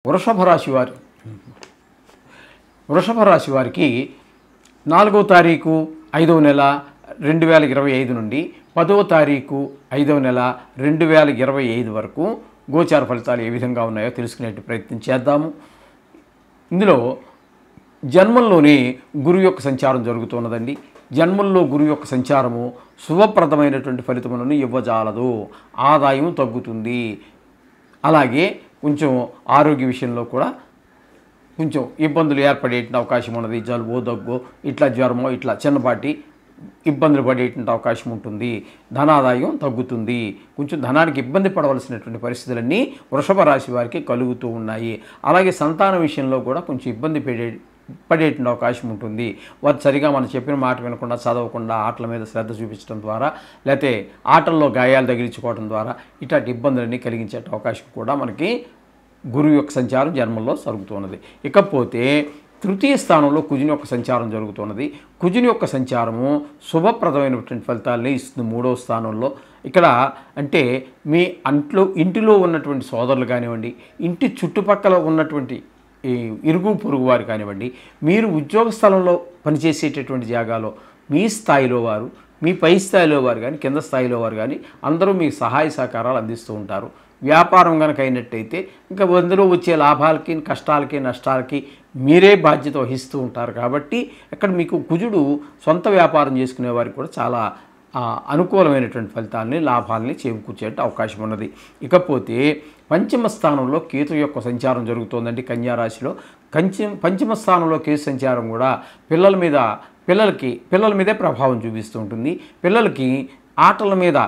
వృషభ రాశి వారికి 4వ తారీఖు 5వ నెల 2025 నుండి 10వ తారీఖు 5వ నెల 2025 వరకు గోచార ఫలితాలు ఏ విధంగా ఉన్నాయో తెలుసుకునే ప్రయత్నం చేద్దాము. ఇందులో జన్మంలోనే గురువు యొక్క సంచారం జరుగుతున్నదండి. జన్మంలో గురువు యొక్క సంచారము శుభప్రదమైనటువంటి ఫలితములను ఇవ్వజాలదు. ఆదాయం తగ్గుతుంది. అలాగే కొంచెం ఆరోగ్య విషయంలో కూడా కొంచెం ఇబ్బందులు ఏర్పడేటువంటి అవకాశం ఉన్నది. జలుబు, దగ్గు, ఇట్లా జ్వరమో ఇట్లా చిన్నపాటి ఇబ్బందులు పడేటువంటి అవకాశం ఉంటుంది. ధనాదాయం తగ్గుతుంది. కొంచెం ధనానికి ఇబ్బంది పడవలసినటువంటి పరిస్థితులన్నీ వృషభ రాశి వారికి కలుగుతూ ఉన్నాయి. అలాగే సంతాన విషయంలో కూడా కొంచెం ఇబ్బంది పడేటువంటి అవకాశం ఉంటుంది. వారు సరిగా మనం చెప్పిన మాట వినకుండా, చదవకుండా, ఆటల మీద శ్రద్ధ చూపించడం ద్వారా, లేకపోతే ఆటల్లో గాయాలు తగిలించుకోవడం ద్వారా ఇట్లాంటి ఇబ్బందులన్నీ కలిగించే అవకాశం కూడా మనకి గురువు యొక్క సంచారం జన్మంలో జరుగుతున్నది. ఇకపోతే తృతీయ స్థానంలో కుజుని యొక్క సంచారం జరుగుతున్నది. కుజుని యొక్క సంచారము శుభప్రదమైనటువంటి ఫలితాలని ఇస్తుంది 3వ స్థానంలో. ఇక్కడ అంటే మీ ఇంటిలో ఉన్నటువంటి సోదరులు కానివ్వండి, ఇంటి చుట్టుపక్కల ఉన్నటువంటి ఇరుగు పొరుగు వారు కానివ్వండి, మీరు ఉద్యోగ స్థలంలో పనిచేసేటటువంటి జాగాలో మీ స్థాయిలో వారు, మీ పై స్థాయిలో వారు కానీ, కింద స్థాయిలో వారు కానీ అందరూ మీకు సహాయ సహకారాలు అందిస్తూ ఉంటారు. వ్యాపారం కనుక అయినట్టయితే ఇంకా అందులో వచ్చే లాభాలకి, కష్టాలకి, నష్టాలకి మీరే బాధ్యత వహిస్తూ ఉంటారు. కాబట్టి ఇక్కడ మీకు కుజుడు సొంత వ్యాపారం చేసుకునే వారికి కూడా చాలా అనుకూలమైనటువంటి ఫలితాలని, లాభాలని చేకూర్చే అవకాశం ఉన్నది. ఇకపోతే పంచమ స్థానంలో కేతు యొక్క సంచారం జరుగుతోందండి. కన్యా రాశిలో పంచమ స్థానంలో కేతు సంచారం కూడా పిల్లల మీదే ప్రభావం చూపిస్తూ ఉంటుంది. పిల్లలకి ఆటల మీద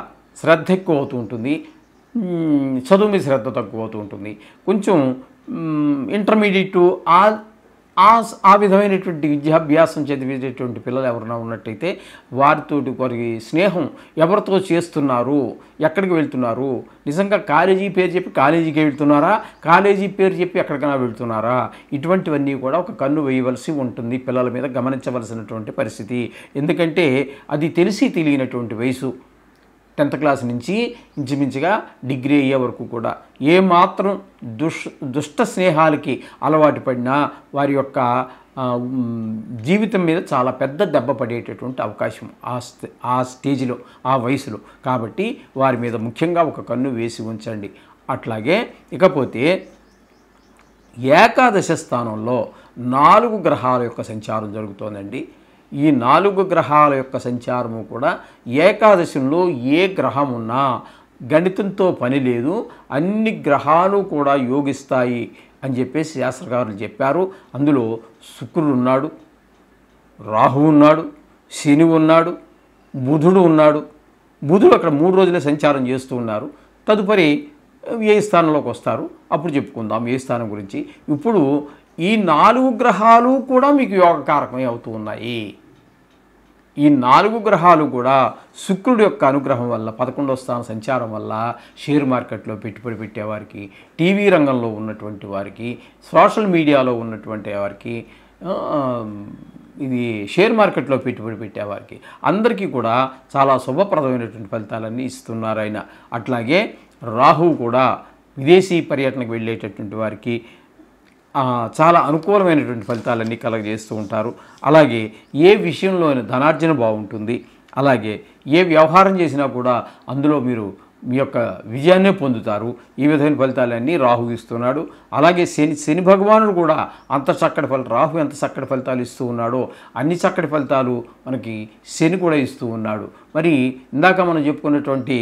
శ్రద్ధ ఎక్కువ అవుతూ ఉంటుంది. చదువు మీద శ్రద్ధ తక్కువ అవుతూ ఉంటుంది. కొంచెం ఇంటర్మీడియట్ ఆ విధమైనటువంటి విద్యాభ్యాసం చదివేటటువంటి పిల్లలు ఎవరైనా ఉన్నట్టయితే వారికి స్నేహం ఎవరితో చేస్తున్నారు, ఎక్కడికి వెళ్తున్నారు, నిజంగా కాలేజీ పేరు చెప్పి కాలేజీకి వెళ్తున్నారా, కాలేజీ పేరు చెప్పి ఎక్కడికైనా వెళ్తున్నారా, ఇటువంటివన్నీ కూడా ఒక కన్ను వేయవలసి ఉంటుంది. పిల్లల మీద గమనించవలసినటువంటి పరిస్థితి. ఎందుకంటే అది తెలిసి తెలియనటువంటి వయసు. 10th క్లాస్ నుంచి ఇంచుమించుగా డిగ్రీ అయ్యే వరకు కూడా ఏమాత్రం దుష్ట స్నేహాలకి అలవాటు పడినా వారి యొక్క జీవితం మీద చాలా పెద్ద దెబ్బ పడేటటువంటి అవకాశం ఆ స్టేజ్లో, ఆ వయసులో. కాబట్టి వారి మీద ముఖ్యంగా ఒక కన్ను వేసి ఉంచండి. అట్లాగే ఇకపోతే ఏకాదశ స్థానంలో 4 గ్రహాల యొక్క సంచారం జరుగుతోందండి. ఈ 4 గ్రహాల యొక్క సంచారము కూడా ఏకాదశంలో ఏ గ్రహం ఉన్నా గణితంతో పని లేదు, అన్ని గ్రహాలు కూడా యోగిస్తాయి అని చెప్పేసి శాస్త్రకారులు చెప్పారు. అందులో శుక్రుడు ఉన్నాడు, రాహు ఉన్నాడు, శని ఉన్నాడు, బుధుడు ఉన్నాడు. బుధుడు అక్కడ 3 రోజులే సంచారం చేస్తూ ఉన్నారు. తదుపరి ఏ స్థానంలోకి వస్తారు అప్పుడు చెప్పుకుందాం ఏ స్థానం గురించి. ఇప్పుడు ఈ 4 గ్రహాలు కూడా మీకు యోగకారకమే అవుతూ ఉన్నాయి. ఈ 4 గ్రహాలు కూడా శుక్రుడి యొక్క అనుగ్రహం వల్ల, 11వ స్థానం సంచారం వల్ల షేర్ మార్కెట్లో పెట్టుబడి పెట్టేవారికి, టీవీ రంగంలో ఉన్నటువంటి వారికి, సోషల్ మీడియాలో ఉన్నటువంటి వారికి, ఇది షేర్ మార్కెట్లో పెట్టుబడి పెట్టేవారికి అందరికీ కూడా చాలా శుభప్రదమైనటువంటి ఫలితాలన్నీ ఇస్తున్నారు ఆయన. అట్లాగే రాహువు కూడా విదేశీ పర్యటనకు వెళ్ళేటటువంటి వారికి చాలా అనుకూలమైనటువంటి ఫలితాలన్నీ కలగజేస్తూ ఉంటారు. అలాగే ఏ విషయంలోనైనా ధనార్జన బాగుంటుంది. అలాగే ఏ వ్యవహారం చేసినా కూడా అందులో మీరు మీ యొక్క విజయాన్నే పొందుతారు. ఈ విధమైన ఫలితాలన్నీ రాహు ఇస్తున్నాడు. అలాగే శని భగవానుడు కూడా రాహు ఎంత చక్కటి ఫలితాలు ఇస్తూ ఉన్నాడో అన్ని చక్కటి ఫలితాలు మనకి శని కూడా ఇస్తూ ఉన్నాడు. మరి ఇందాక మనం చెప్పుకున్నటువంటి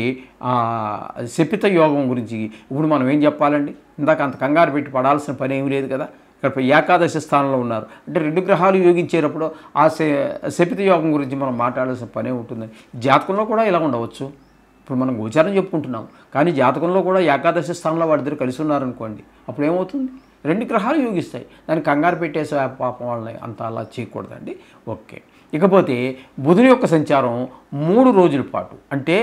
శపిత యోగం గురించి ఇప్పుడు మనం ఏం చెప్పాలండి? ఇందాక అంత కంగారు పెట్టి పడాల్సిన పని ఏమీ లేదు కదా. ఇక్కడ ఏకాదశ స్థానంలో ఉన్నారు అంటే 2 గ్రహాలు యోగించేటప్పుడు ఆ శపిత యోగం గురించి మనం మాట్లాడాల్సిన పనే ఉంటుంది. జాతకంలో కూడా ఇలా ఉండవచ్చు. ఇప్పుడు మనం గోచారం చెప్పుకుంటున్నాం, కానీ జాతకంలో కూడా ఏకాదశి స్థానంలో వాడిద్దరు కలిసి ఉన్నారనుకోండి, అప్పుడు ఏమవుతుంది? 2 గ్రహాలు యోగిస్తాయి. దాన్ని కంగారు పెట్టేసే పాపం వాళ్ళని అంత అలా చేయకూడదండి. ఓకే. ఇకపోతే బుధుని యొక్క సంచారం 3 రోజుల పాటు అంటే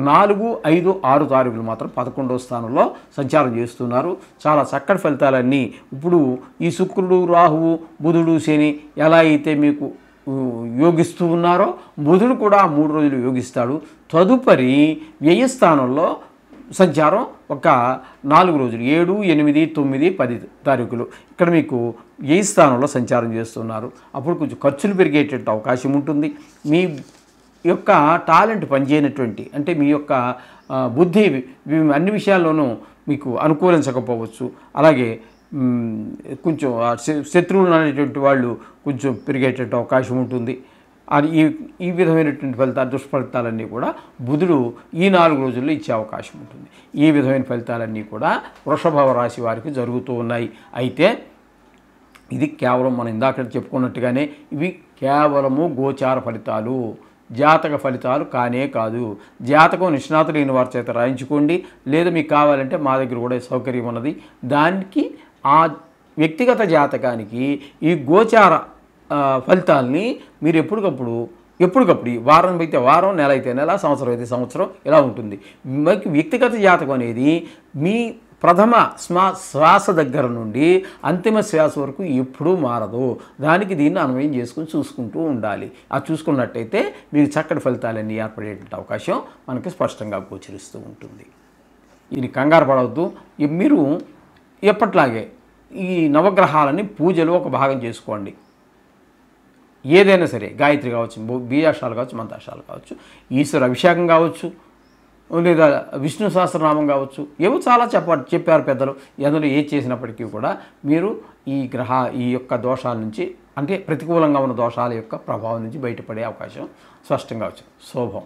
4, 5, 6 తారీఖులు మాత్రం 11వ స్థానంలో సంచారం చేస్తున్నారు. చాలా చక్కటి ఫలితాలన్నీ ఇప్పుడు ఈ శుక్రుడు, రాహువు, బుధుడు, శని ఎలా అయితే మీకు యోగిస్తూ ఉన్నారో బుధుడు కూడా 3 రోజులు యోగిస్తాడు. తదుపరి వ్యయస్థానంలో సంచారం ఒక 4 రోజులు 7, 8, 9, 10 తారీఖులు ఇక్కడ మీకు ఏ స్థానంలో సంచారం చేస్తున్నారు. అప్పుడు కొంచెం ఖర్చులు పెరిగేటట్టు అవకాశం ఉంటుంది. మీ యొక్క టాలెంట్ పనిచేయనటువంటి అంటే మీ యొక్క బుద్ధి అన్ని విషయాల్లోనూ మీకు అనుకూలించకపోవచ్చు. అలాగే కొంచెం శత్రువులు అనేటువంటి వాళ్ళు కొంచెం పెరిగేటట్టు అవకాశం ఉంటుంది. అది ఈ విధమైనటువంటి దుష్ఫలితాలన్నీ కూడా బుధుడు ఈ 4 రోజుల్లో ఇచ్చే అవకాశం ఉంటుంది. ఈ విధమైన ఫలితాలన్నీ కూడా వృషభ రాశి వారికి జరుగుతూ ఉన్నాయి. అయితే ఇది కేవలం మనం ఇందాక చెప్పుకున్నట్టుగానే ఇవి కేవలము గోచార ఫలితాలు, జాతక ఫలితాలు కానే కాదు. జాతకం నిష్ణాతులైన వారి చేత రాయించుకోండి, లేదా మీకు కావాలంటే మా దగ్గర కూడా సౌకర్యం ఉన్నది. దానికి ఆ వ్యక్తిగత జాతకానికి ఈ గోచార ఫలితాలని మీరు ఎప్పటికప్పుడు వారం అయితే వారం, నెల అయితే నెల, సంవత్సరం అయితే సంవత్సరం ఇలా ఉంటుంది. మీకు వ్యక్తిగత జాతకం అనేది మీ ప్రథమ శ్వాస దగ్గర నుండి అంతిమ శ్వాస వరకు ఎప్పుడూ మారదు. దానికి దీన్ని అన్వయం చేసుకుని చూసుకుంటూ ఉండాలి. అది చూసుకున్నట్టయితే మీకు చక్కటి ఫలితాలన్నీ ఏర్పడేటువంటి అవకాశం మనకి స్పష్టంగా గోచరిస్తూ ఉంటుంది. ఇది కంగారు పడవద్దు. మీరు ఎప్పట్లాగే ఈ నవగ్రహాలని పూజలో ఒక భాగం చేసుకోండి. ఏదైనా సరే, గాయత్రి కావచ్చు, బీజాక్షరాలు కావచ్చు, మంత్రాక్షరాలు కావచ్చు, ఈశ్వర అభిషేకం కావచ్చు, లేదా విష్ణు సహస్రనామం కావచ్చు, ఏవో చాలా చెప్పారు పెద్దలు. అందులో ఏది చేసినప్పటికీ కూడా మీరు ఈ యొక్క దోషాల నుంచి అంటే ప్రతికూలంగా ఉన్న దోషాల యొక్క ప్రభావం నుంచి బయటపడే అవకాశం స్పష్టంగా వచ్చు. శుభం.